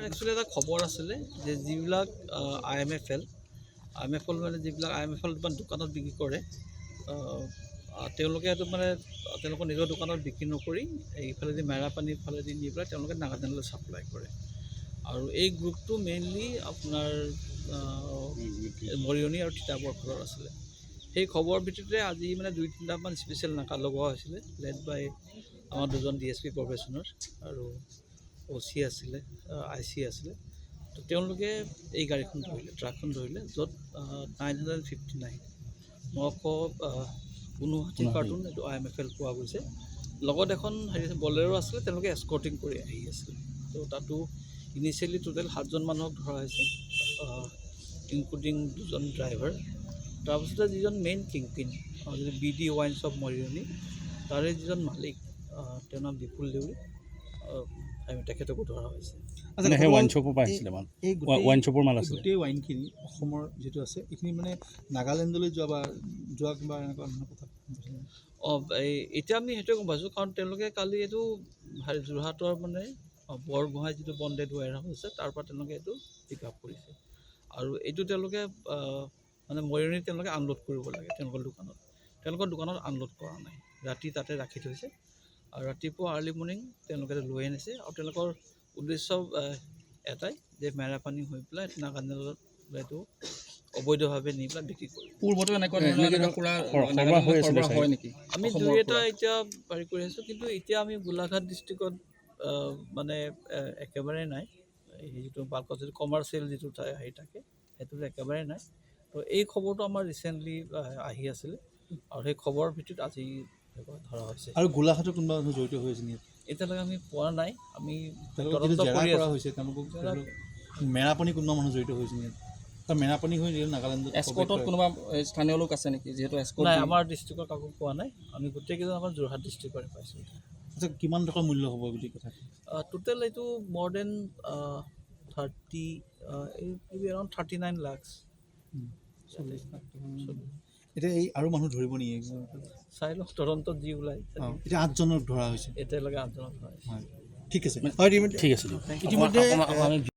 Actually এটা খবৰ আছিলে যে যিবিলাক IMFL মানে যিবিলাক IMFL দোকানত বিক্ৰী কৰে তেওঁলোকে এইটো মানে তেওঁলোকৰ নিজৰ দোকানত বিক্ৰী নকৰি এইফালেদি মেৰাপানীৰ ফালেদি নি পেলাই তেওঁলোকে নাগালেণ্ডলৈ ছাপ্লাই কৰে। আৰু এই গ্ৰুপটো মেইনলি আপোনাৰ মৰিয়নি আৰু তিতাবৰ ফালৰ আছিলে। সেই খবৰ ভিত্তিতে আজি মানে 2-3টামান স্পেচিয়েল নাকা লগোৱা হৈছিলে, লেড বাই আমাৰ দুজন DSP প্ৰফেশ্যনেল আৰু OC আছিলে, IC আছিলে। তো তেওঁলোকে এই গাড়ীখন ধৰিলে, ট্ৰাকখন ধৰিলে, য'ত 959 কাৰ্টুন এইটো IMFL পোৱা গৈছে। লগত এখন বলেৰো আছিলে, তেওঁলোকে এস্কৰ্টিং কৰি আহি আছিলে। তো তাতো ইনিচিয়েলি টোটেল 7জন মানুহক ধৰা হৈছে, ইনক্লুডিং 2জন ড্ৰাইভাৰ। তাৰপিছতে যিজন মেইন কিংপিন যিটো BD ৱাইন শ্বপ মৰিয়নি, তাৰে যিজন মালিক তেওঁৰ নাম বিপুল দেউৰী, তেখেতকো ধৰা হৈছে। সেই ৱাইন শ্বপৰ পৰা আহিছিলে মানে ৱাইন শ্বপৰ মাল আছে। গোটেই ৱাইনখিনি অসমৰ যিটো আছে এইখিনি মানে নাগালেণ্ডলৈ যোৱা কিবা এনেকুৱা কথা। এতিয়া আমি সেইটোৱে গম পাইছোঁ, কাৰণ তেওঁলোকে কালি এইটো যোৰহাটৰ মানে বৰগোহাঁই যিটো বণ্ডেড ৱেৰ হাউচ আছে তাৰ পৰা তেওঁলোকে এইটো পিক আপ কৰিছে। আৰু এইটো তেওঁলোকে মানে মৰিয়নিত তেওঁলোকে আনলোড কৰিব লাগে তেওঁলোকৰ দোকানত আনলোড কৰা নাই, ৰাতি তাতে ৰাখি থৈছে। আৰু ৰাতিপুৱা আৰ্লি মৰ্ণিং তেওঁলোকে লৈ আনিছে। আৰু তেওঁলোকৰ উদ্দেশ্য এটাই যে মেৰাপানী হৈ পেলাই নাগালেণ্ডত এইটো অবৈধভাৱে নি পেলাই বিক্ৰী কৰিব। পূৰ্বতো এনেকুৱা হয় নেকি? আমি 2-এটা এতিয়া পাৰি কৰি আছোঁ, কিন্তু এতিয়া আমি গোলাঘাট ডিষ্ট্ৰিক্টত মানে একেবাৰে নাই। যিটো বাল্কত যিটো কমাৰ্চিয়েল যিটো হেৰি থাকে সেইটো একেবাৰে নাই। তো এই খবৰটো আমাৰ ৰিচেণ্টলি আহি আছিলে আৰু সেই খবৰৰ ভিত্তিত আজি ধৰা হৈছে। আৰু গোলাঘাটৰ কোনোবা মানুহ জড়িত হৈ আছে নেকি? এতিয়ালৈকে আমি পোৱা নাই। আমি মেৰাপানী কোনোবা মানুহ জড়িত হৈছে নেকি? মেৰাপানী হৈ নাগালেণ্ডত এস্কৰ্টত কোনোবা স্থানীয় লোক আছে নেকি? যিহেতু এস্কৰ্ট নাই, আমাৰ ডিষ্ট্ৰিক্টৰ কাকো পোৱা নাই। আমি গোটেইকেইজন আমাৰ যোৰহাট ডিষ্ট্ৰিক্টৰে পাইছোঁ। আচ্ছা, কিমান টকাৰ মূল্য হ'ব বুলি কথা? টোটেল এইটো more than 39 lakhs। এতিয়া এই আৰু মানুহ ধৰিব নেকি? চাই লওক তদন্তত যি ওলাই। এতিয়া 8জনক ধৰা হৈছে এতিয়ালৈকে 8জনক ধৰা হৈছে। ঠিক আছে, ঠিক আছে। ইতিমধ্যে